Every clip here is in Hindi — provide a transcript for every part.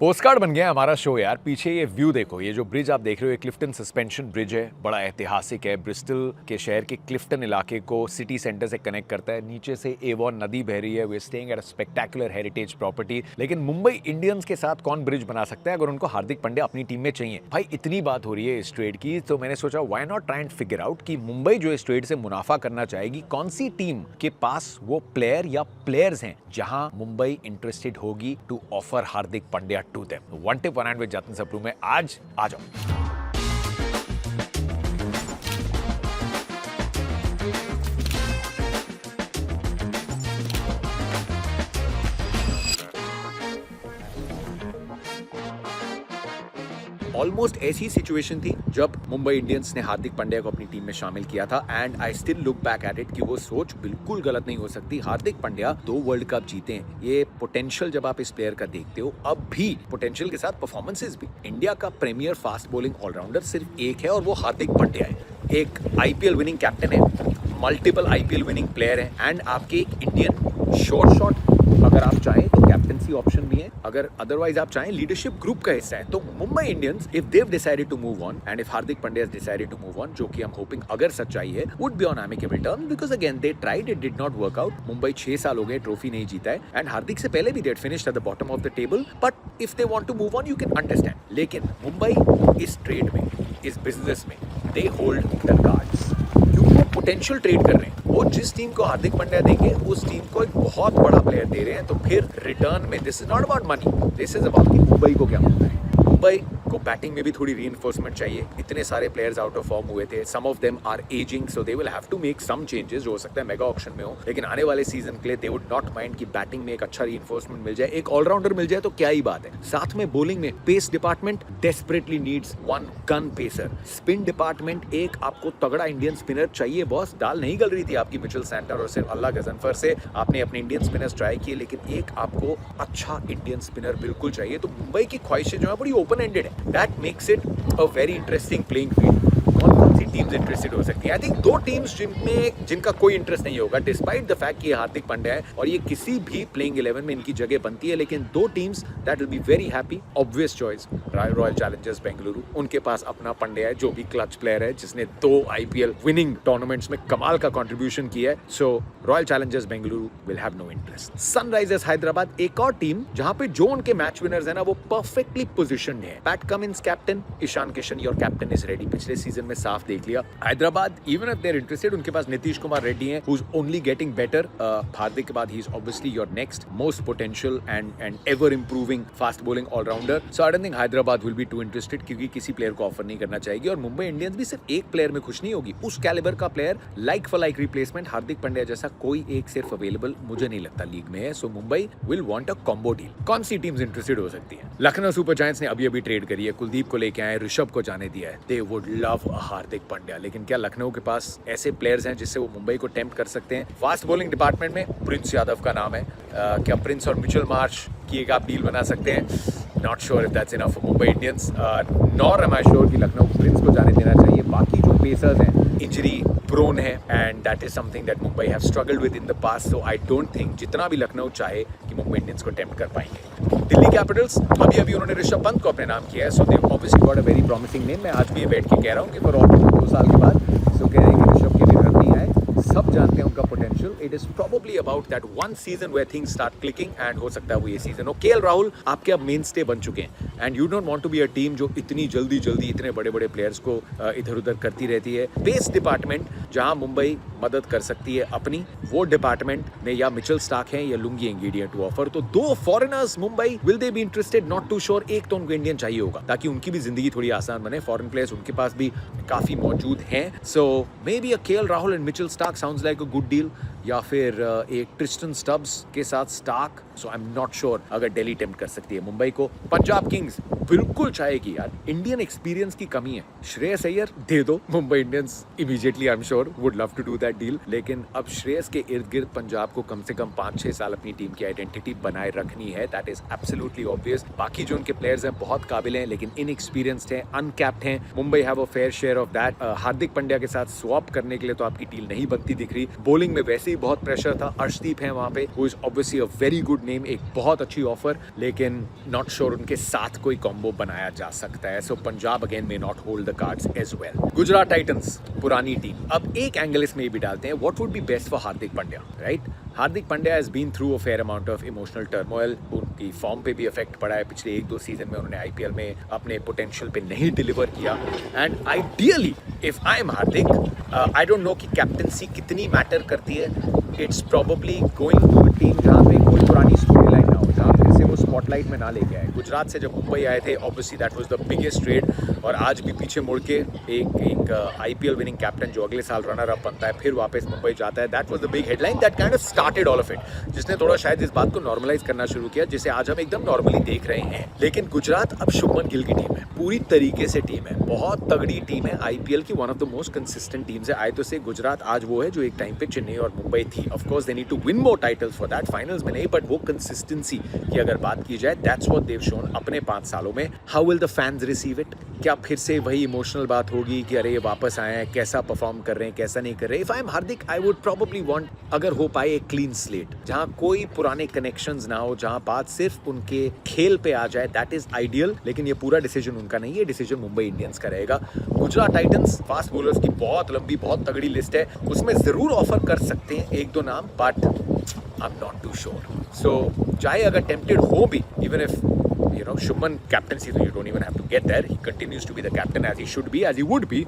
पोस्टकार्ड बन गया हमारा शो यार। पीछे ये व्यू देखो, ये जो ब्रिज आप देख रहे हो, ये क्लिफ्टन सस्पेंशन ब्रिज है। बड़ा ऐतिहासिक है, ब्रिस्टल के शहर के क्लिफ्टन इलाके को सिटी सेंटर से कनेक्ट करता है। नीचे से एवॉन नदी बह रही है। We are staying at a spectacular heritage property. लेकिन मुंबई इंडियंस के साथ कौन ब्रिज बना सकता है अगर उनको हार्दिक पांड्या अपनी टीम में चाहिए? भाई इतनी बात हो रही है इस ट्रेड की, तो मैंने सोचा why not try and figure out कि मुंबई जो इस ट्रेड से मुनाफा करना चाहेगी, कौन सी टीम के पास वो प्लेयर या प्लेयर्स हैं जहां मुंबई इंटरेस्टेड होगी to offer Hardik Pandya to them. One tip one hand with Jatin Sapru में आज आ जाओ। ऑलमोस्ट ऐसी सिचुएशन थी जब मुंबई इंडियंस ने हार्दिक पांड्या को अपनी टीम में शामिल किया था। And I still look back at it कि वो सोच बिल्कुल गलत नहीं हो सकती। हार्दिक पांड्या 2 वर्ल्ड कप जीते हैं। ये पोटेंशियल जब आप इस प्लेयर का देखते हो, अब भी पोटेंशियल के साथ परफॉर्मेंसेस भी। इंडिया का प्रीमियर फास्ट बॉलिंग ऑलराउंडर सिर्फ एक है और वो हार्दिक पांड्या है। एक आईपीएल विनिंग कैप्टन है, मल्टीपल आईपीएल विनिंग प्लेयर है, एंड आपके एक इंडियन शॉट अगर आप चाहें तो कैप्टनसी ऑप्शन भी है, अगर अदरवाइज आप चाहें लीडरशिप ग्रुप का हिस्सा है। तो Mumbai Indians if they decided to move on and if Hardik Pandya decided to move on, जो कि हम होपिंग अगर सच्चाई है, would be on amicable term because again they tried, it did not work out. Mumbai 6 साल हो गए ट्रॉफी नहीं जीता है, एंड हार्दिक से पहले भी they finished at the bottom of the table. But if they want to move on, you can understand. लेकिन मुंबई इस ट्रेड में, इस बिजनेस में, दे होल्ड द कार्ड्स क्योंकि वो पोटेंशियल ट्रेड कर रहे हैं। वो जिस टीम को हार्दिक पांड्या देंगे उस टीम को एक बहुत बड़ा प्लेयर दे रहे हैं। तो फिर रिटर्न में this is not about money, this is about कि मुंबई को क्या मिलता है। मुंबई को बैटिंग में भी थोड़ी रीइंफोर्समेंट चाहिए। इतने सारे प्लेयर्स आउट ऑफ फॉर्म हुए थे, some of them are ageing, so they will have to make some changes. जो हो सकता है मेगा ऑक्शन में हो, लेकिन आने वाले सीजन के लिए दे वुड नॉट माइंड कि बैटिंग में एक अच्छा रीइंफोर्समेंट मिल जाए, एक ऑलराउंडर मिल जाए तो क्या ही बात है। साथ में बॉलिंग में pace department desperately needs one gun pacer. Spin department, एक आपको तगड़ा इंडियन स्पिनर चाहिए बॉस। दाल नहीं गल रही थी आपकी मिचेल सैंटनर और सिर्फ अल्लाह गजनफर से आपने अपने इंडियन स्पिनर्स ट्राई किए, लेकिन एक आपको अच्छा इंडियन स्पिनर बिल्कुल चाहिए। तो मुंबई की ख्वाहिशें जो है बड़ी ओपन एंडेड है। That makes it a very interesting playing field. कौन सी टीम्स इंटरेस्टेड हो सकती है? आई थिंक 2 टीम्स जिनका कोई इंटरेस्ट नहीं होगा, डिस्पाइट द फैक्ट कि ये हार्दिक पांड्या है और ये किसी भी प्लेइंग 11 में इनकी जगह बनती है। लेकिन 2 teams that will be very happy. Obvious choice royal Challengers Bengaluru, उनके पास अपना पांड्या है जो भी क्लच प्लेयर है, जिसने 2 आईपीएल विनिंग टूर्नामेंट्स में कमाल का कंट्रीब्यूशन किया है। So Royal Challengers Bengaluru will have no interest. Sunrisers Hyderabad, एक और टीम जहां पे जो उनके मैच विनर्स है ना, वो परफेक्टली पोजिशन्ड है। Pat Cummins captain, Ishan Kishan your captain is ready. पिछले सीजन में साफ देख लिया। Hyderabad even if they are interested, उनके पास नीतीश कुमार रेड्डी हैं who is only getting better. Hardik के बाद he is obviously your next most potential and ever improving fast bowling allrounder. So I don't think Hyderabad will be too interested, क्योंकि किसी प्लेयर को ऑफर नहीं करना चाहेगी। और मुंबई इंडियंस भी सिर्फ एक प्लेयर में खुश नहीं होगी। उस कैलिबर का player, like for like replacement Hardik Pandya जैसा कोई एक सिर्फ अवेलेबल मुझे नहीं लगता लीग में है। So Mumbai will want a combo deal. कौन सी टीम्स इंटरेस्टेड हो सकती है? लखनऊ सुपर जायंट्स ने अभी ट्रेड करी है, कुलदीप को लेके आए, ऋषभ को जाने दिया है। They would love Hardik Pandya, लेकिन क्या लखनऊ के पास ऐसे प्लेयर्स हैं जिससे वो मुंबई को टेम्प्ट कर सकते हैं? फास्ट बॉलिंग डिपार्टमेंट में प्रिंस यादव का नाम है। क्या प्रिंस और मिचेल मार्श की एक आप डील बना सकते हैं? Not sure if that's enough for Mumbai Indians, nor am I sure कि लखनऊ को प्रिंस को जाने देना चाहिए। बाकी जो पेसर्स हैं इंजरी प्रोन है, and that is something that Mumbai have struggled with in the past. So I don't think जितना भी लखनऊ चाहे कि मुंबई इंडियंस को टेम्प्ट कर पाएंगे। दिल्ली कैपिटल्स, अभी उन्होंने ऋषभ पंत को अपने नाम किया है। So they obviously got a very promising name. मैं आज भी ये बैठ के कह रहा हूँ कि फॉर ऑलमोस्ट 2 साल के बाद सो कह रहे हैं कि ऋषभ के लिए रन नहीं आए। सब जानते हैं उनका potential. It is probably about that one season where things start clicking, and हो सकता है वो ये सीजन हो। केएल राहुल आपके अब मेन स्टे बन चुके हैं, and you don't want to be a team जो इतनी जल्दी इतने बड़े प्लेयर्स को इधर उधर करती रहती है। पेस डिपार्टमेंट जहां मुंबई मदद कर सकती है अपनी, वो डिपार्टमेंट में या मिचेल स्टार्क हैं या लुंगी एंगीडिया टू ऑफर। तो 2 foreigners Mumbai, will they be interested? Not too sure. एक तो उनको इंडियन चाहिए होगा ताकि उनकी भी जिंदगी थोड़ी आसान बने। फॉरेन प्लेयर्स उनके पास भी काफी मौजूद हैं। So may be a KL Rahul and Mitchell Starc sounds like a good deal, या फिर एक ट्रिस्टन स्टब्स के साथ Starc. So I am not sure अगर दिल्ली टेम्प्ट कर सकती है मुंबई को। पंजाब किंग्स बिल्कुल चाहेगी यार, इंडियन एक्सपीरियंस की कमी है। श्रेयस अय्यर दे दो, Mumbai Indians immediately I am sure would love to do that deal. लेकिन अब श्रेयस के इर्द गिर्द पंजाब को कम से कम 5-6 साल अपनी टीम की आइडेंटिटी बनाए रखनी है। That is absolutely obvious. बाकी जो उनके प्लेयर्स हैं बहुत काबिल हैं, लेकिन इनएक्सपीरियंस्ड हैं, अनकैप्ड हैं। Mumbai have a fair share of that. Hardik Pandya के साथ स्वैप करने के लिए तो आपकी डील नहीं बनती दिख रही। बॉलिंग में वैसे ऑब्वियसली बहुत प्रेशर था, अर्शदीप है वहाँ पे, who is obviously a very good name, एक बहुत अच्छी ऑफर, लेकिन नॉट श्योर उनके साथ कोई कॉम्बो बनाया जा सकता है। So Punjab again may not hold the cards as well. Gujarat Titans पुरानी टीम, अब एक एंगल इसमें ये भी डालते हैं, what would be best for Hardik Pandya, right? Hardik Pandya has been through a fair amount of emotional turmoil, उनकी फॉर्म पे भी इफेक्ट पड़ा है, पिछले 1-2 सीजन में उन्होंने आईपीएल में अपने पोटेंशियल पे नहीं डिलीवर किया। And ideally if I am Hardik, I don't know कि कैप्टनसी कितनी मैटर करती है, it's probably going to a team जहाँ पे कोई पुरानी स्टोरी लाइन ना हो, जहाँ फिर से वो स्पॉटलाइट में ना लेके आए। गुजरात से जब मुंबई आए थे, obviously that was the biggest trade, और आज भी पीछे मुड़ के एक आईपीएल विनिंग कैप्टन जो अगले साल रनर अप बनता है फिर वापस मुंबई जाता है, that was the big headline that kind of started all of it, जिसने थोड़ा शायद इस बात को नॉर्मलाइज करना शुरू किया, जिसे आज हम एकदम नॉर्मली देख रहे हैं। लेकिन गुजरात अब शुभमन गिल की टीम है, पूरी तरीके से टीम है, बहुत तगड़ी टीम है, आईपीएल की one of the most consistent teams है। आई तो से गुजरात आज वो है जो एक टाइम पे चेन्नई और मुंबई थी। Of course they need to win more titles for that, finals में नहीं, बट वो कंसिस्टेंसी की अगर बात की जाए, दैट्स व्हाट देव शोन अपने 5 सालों में। How will the fans receive it? क्या फिर से वही इमोशनल बात होगी कि अरे ये वापस आए हैं, कैसा परफॉर्म कर रहे हैं, कैसा नहीं कर रहे? If I am Hardik, I would probably want, अगर हो पाए, एक क्लीन स्लेट जहां कोई पुराने कनेक्शंस ना हो, जहां बात सिर्फ उनके खेल पे आ जाए, दैट इज आइडियल। लेकिन ये पूरा डिसीजन उनका नहीं है, डिसीजन मुंबई इंडियंस का रहेगा। गुजरात टाइटंस फास्ट बॉलर्स की बहुत लंबी, बहुत तगड़ी लिस्ट है, उसमें जरूर ऑफर कर सकते हैं 1-2 नाम, but I am not too sure. So चाहे अगर टेम्प्टेड हो भी, even if Shubman captaincy, so you don't even have to get there. He continues to be the captain as he should be, as he would be.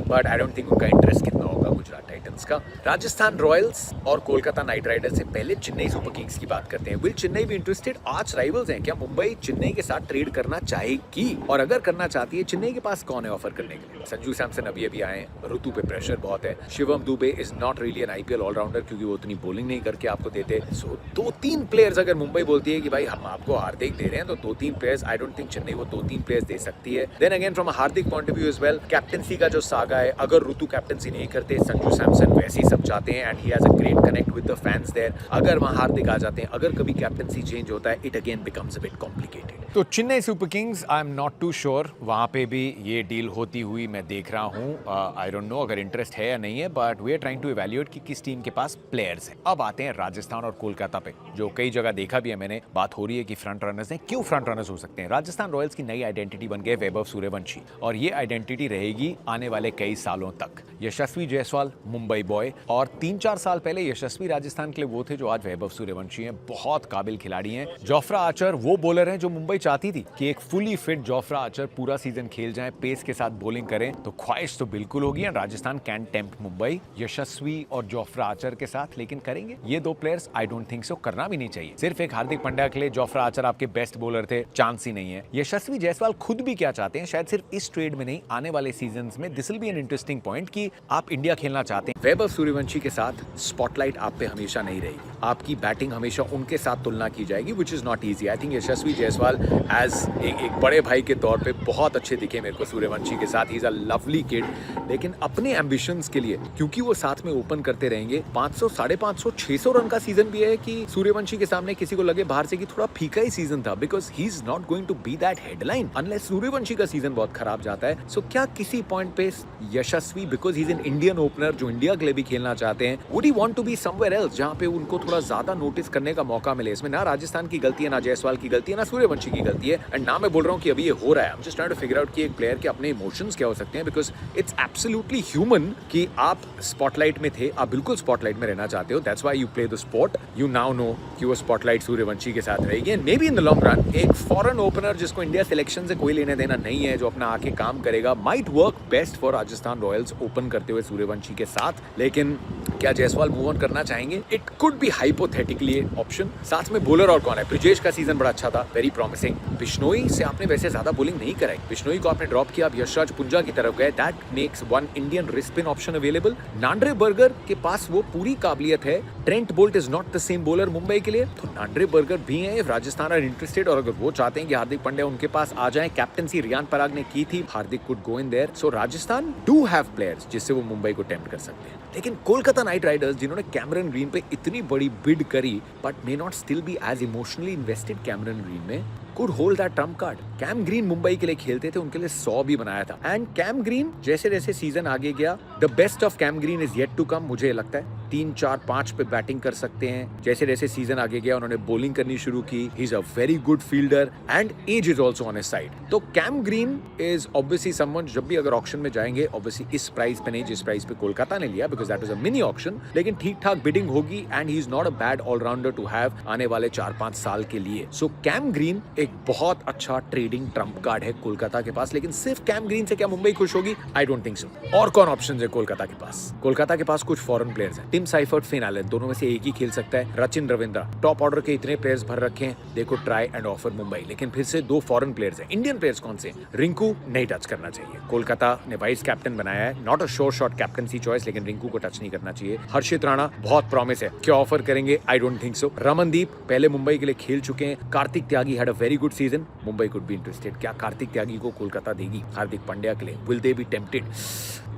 But I don't think उनका इंटरेस्ट कितना होगा गुजरात टाइटंस का। राजस्थान रॉयल्स और कोलकाता नाइट राइडर्स से पहले चेन्नई सुपर किंग्स की बात करते हैं। विल चेन्नई भी इंटरेस्टेड? आज राइवल्स हैं, क्या मुंबई चेन्नई के साथ ट्रेड करना चाहेगी? और अगर करना चाहती है, चेन्नई के पास कौन है ऑफर करने के लिए? संजू सैमसन अभी आए, ऋतु पे प्रेशर बहुत है, Shivam Dube is not really an IPL allrounder क्योंकि वो उतनी बॉलिंग नहीं करके आपको देते। सो 2-3 प्लेयर्स अगर मुंबई बोलती है कि भाई हम आपको हार्दिक दे रहे हैं, तो 2-3 players, I don't think Chennai वो 2-3 प्लेयर्स दे सकती है। Then again from a Hardik point of view as well, captaincy का जो सागा है, अगर ऋतु कैप्टनसी नहीं करते, संजू सैमसन वैसे ही सब चाहते हैं and he has a great connect with the fans there. अगर वहां हार्दिक आ जाते हैं, अगर कभी कैप्टनसी चेंज होता है, it again becomes a bit complicated. तो Chennai Super Kings, I am not too sure, वहां पे भी ये डील होती हुई मैं देख रहा हूं। आई डोंट नो अगर इंटरेस्ट है या नहीं है, but we are trying to evaluate कि किस टीम के पास प्लेयर्स हैं। अब आते हैं राजस्थान और कोलकाता पे, जो कई जगह देखा भी है मैंने, बात हो रही है कि फ्रंट रनर्स हैं। क्यों फ्रंट रनर्स हो सकते हैं? राजस्थान रॉयल्स की नई आइडेंटिटी बन गए वैभव सूर्यवंशी, और ये आइडेंटिटी रहेगी आने वाले कई सालों तक। यशस्वी जायसवाल मुंबई बॉय, और 3-4 साल पहले यशस्वी राजस्थान के लिए वो थे जो आज वैभव सूर्यवंशी हैं। बहुत काबिल खिलाड़ी हैं। जोफ्रा आर्चर वो बॉलर हैं जो मुंबई चाहती थी कि एक फुली फिट जोफ्रा आर्चर पूरा सीजन खेल जाए, पेस के साथ बॉलिंग करें, तो ख्वाहिश तो बिल्कुल होगी and Rajasthan can tempt Mumbai Yashasvi और जोफ्रा आर्चर के साथ। लेकिन करेंगे ये 2 players? I don't think so, करना भी नहीं चाहिए। सिर्फ एक हार्दिक पांड्या के लिए जोफ्रा आर्चर आपके बेस्ट बॉलर थे, चांस ही नहीं है। यशस्वी जायसवाल खुद भी क्या चाहते हैं, शायद सिर्फ इस ट्रेड में नहीं, आने वाले सीजन्स में this will be an interesting point कि आप इंडिया खेलना चाहते हैं। वैभव सूर्यवंशी के साथ स्पॉटलाइट आप पे हमेशा नहीं रहेगी, आपकी बैटिंग हमेशा उनके साथ तुलना की जाएगी, which is not easy. I think Yashasvi Jaiswal as एक बड़े भाई के तौर पे बहुत अच्छे दिखे मेरे को सूर्यवंशी के साथ। ही इज अ लवली किड, लेकिन अपने एम्बिशंस के लिए, क्योंकि वो साथ में ओपन करते रहेंगे, 500, 550, 600 रन का सीजन भी है कि सूर्यवंशी के सामने किसी को लगे बाहर से कि थोड़ा फीका ही सीजन था, because he is not going to be that headline unless Suryavanshi का सीजन बहुत खराब जाता है। सो क्या किसी पॉइंट पे Yashasvi, because he is an Indian opener जो इंडिया के लिए भी खेलना चाहते हैं, would he want to be somewhere else जहां पे उनको थोड़ा ज्यादा नोटिस करने का मौका मिले? इसमें ना राजस्थान की गलती है, ना जायसवाल की गलती है, ना सूर्यवंशी की गलती है, एंड ना मैं बोल रहा हूं कि अभी ये हो रहा है। I am just trying to figure out कि एक प्लेयर के अपने इमोशंस क्या हो सकते हैं, बिकॉज इट्स एब्सोल्युटली ह्यूमन कि आप स्पॉटलाइट में थे, आप बिल्कुल स्पॉटलाइट में रहना चाहते हो, that's why you play the sport. You now know कि वो स्पॉटलाइट सूर्यवंशी के साथ रहेगी, and maybe in the long run एक फॉरेन ओपनर जिसको इंडिया सिलेक्शन से कोई लेने देना नहीं है, जो अपना आके काम करेगा, might work best for Rajasthan Royals open करते हुए सूर्यवंशी के साथ। लेकिन क्या जायसवाल मूव ऑन करना चाहेंगे? It could B hypothetically option. साथ में बॉलर और कौन है? ब्रिजेश का सीजन बड़ा अच्छा था, वेरी प्रॉमिसिंग। बिश्नोई से आपने वैसे ज्यादा बॉलिंग नहीं कराई, बिश्नोई को आपने ड्रॉप किया, अब यशराज पुंजा की तरफ गए, that makes one Indian wrist spin option available. Nandre Burger के पास वो पूरी काबिलियत है, Trent Boult is not the same bowler Mumbai के लिए, तो नांड्रे बर्गर भी है इफ राजस्थान आर इंटरेस्टेड, और अगर वो चाहते हैं कि हार्दिक पांड्या उनके पास आ जाए, कैप्टनसी रियान पराग ने की थी, Hardik could go in there. So Rajasthan do have players जिससे वो मुंबई को टेम्प्ट कर सकते हैं। लेकिन कोलकाता नाइट राइडर्स, जिन्होंने कैमरन ग्रीन पे इतनी बड़ी बिड करी but may not still be as emotionally invested Cameron Green में, could hold that trump card. Cam Green Mumbai के लिए खेलते थे, उनके लिए 100 भी बनाया था. एंड कैम ग्रीन जैसे जैसे सीजन आगे गया, the best of Cam Green is yet to come. मुझे लगता है 3, 4, 5 पे बैटिंग कर सकते हैं. जैसे जैसे सीजन आगे गया उन्होंने बॉलिंग करनी शुरू की. He is a very good fielder and age is also on his side. तो Cam Green is obviously someone, जब भी अगर ऑक्शन में जाएंगे, ऑब्वियसली इस प्राइस पे नहीं जिस प्राइस पे कोलकाता ने लिया, because that was a mini auction, लेकिन ठीक ठाक बिडिंग होगी and he is not a bad allrounder to have आने वाले 4-5 साल के लिए. सो कैम ग्रीन एक बहुत अच्छा ट्रेडिंग ट्रम्प कार्ड है कोलकाता के पास. लेकिन सिर्फ कैम ग्रीन से क्या मुंबई खुश होगी? आई डोंट थिंक सो. और कौन ऑप्शन है कोलकाता के पास? कोलकाता के पास कुछ फॉरेन प्लेयर्स हैं. टिम साइफर्ट, फिन एलन, दोनों में से एक ही खेल सकता है. रचिन रविंद्रा, टॉप ऑर्डर के इतने प्लेयर्स भर रखे हैं, they could try and offer Mumbai. लेकिन फिर से 2 फॉरेन प्लेयर्स हैं. इंडियन प्लेयर्स कौन से? रिंकू नहीं टच करना चाहिए. कोलकाता ने वाइस कैप्टन बनाया है, not a sure shot captaincy choice, लेकिन रिंकू को टच नहीं करना चाहिए. हर्षित राणा बहुत प्रॉमिस है, क्या ऑफर करेंगे? I don't think so. Ramandeep पहले मुंबई के लिए खेल चुके हैं. Kartik Tyagi had a very good season, Mumbai could be interested. क्या कार्तिक त्यागी को कोलकाता देगी हार्दिक पांड्या के लिए? Will they B tempted?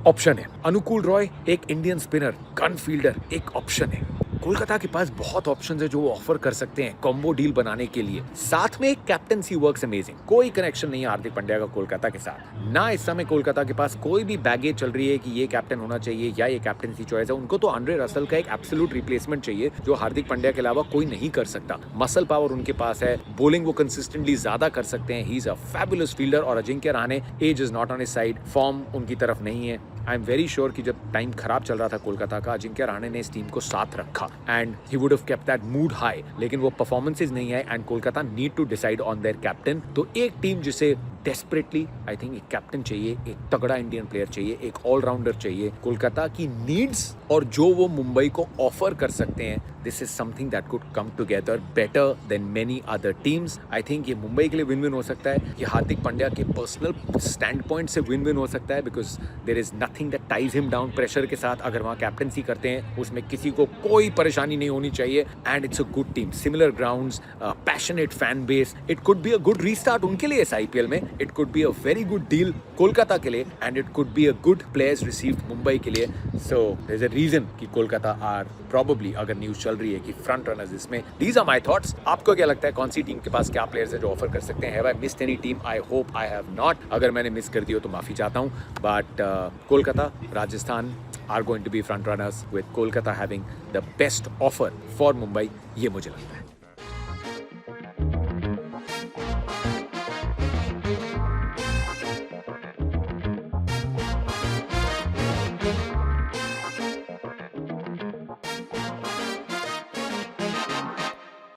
Option है. अनुकूल रॉय, एक इंडियन स्पिनर, गन फील्डर, एक ऑप्शन है. कोलकाता के पास बहुत ऑप्शंस है जो वो ऑफर कर सकते हैं कॉम्बो डील बनाने के लिए. साथ में एक कैप्टनसी वर्क्स अमेजिंग. कोई कनेक्शन नहीं है हार्दिक पांड्या का कोलकाता के साथ. ना इस समय कोलकाता के पास कोई भी बैगेज चल रही है कि ये कैप्टन होना चाहिए या ये कैप्टनसी चॉइस है. उनको तो आंद्रे रसल का एक एब्सोल्यूट रिप्लेसमेंट चाहिए जो हार्दिक पांड्या के अलावा कोई नहीं कर सकता. मसल पावर उनके पास है, बॉलिंग वो कंसिस्टेंटली ज्यादा कर सकते हैं. He is a fabulous fielder. और Ajinkya Rahane, age is not on his side, form उनकी तरफ नहीं है. आई एम वेरी श्योर कि जब टाइम खराब चल रहा था कोलकाता का, अजिंक्य रहाणे ने इस टीम को साथ रखा and he would have kept that mood high. लेकिन वो परफॉर्मेंसेज नहीं आए and Kolkata need to decide on their captain. तो एक टीम जिसे डेस्परेटली आई थिंक एक कैप्टन चाहिए, एक तगड़ा इंडियन प्लेयर चाहिए, एक ऑलराउंडर चाहिए. कोलकाता की नीड्स और जो वो मुंबई को ऑफर कर सकते हैं, this is something that could come together better than many other teams. I think ये मुंबई के लिए विन विन हो सकता है. ये हार्दिक पांड्या के पर्सनल स्टैंड पॉइंट से विन विन हो सकता है, because there is nothing that ties him down. Pressure के साथ अगर वहाँ कैप्टनसी करते हैं, उसमें किसी को कोई परेशानी नहीं होनी चाहिए. And it's a good team, similar grounds, passionate fan base. It could be a good restart उनके लिए इस IPL में. It could be a very good deal Kolkata के लिए and it could be a good players received Mumbai के लिए. So there is a reason कि कोलकाता आर प्रॉबली, अगर न्यूज चल रही है कि फ्रंट रनर्स इसमें. These are my thoughts. आपको क्या लगता है कौन सी टीम के पास क्या प्लेयर्स है जो ऑफर कर सकते हैं? Have I missed any team? I hope I have not. अगर मैंने मिस कर दी हो तो माफी चाहता हूँ. But Kolkata, Rajasthan are going to be front runners with Kolkata having the best offer for Mumbai. ये मुझे लगता है.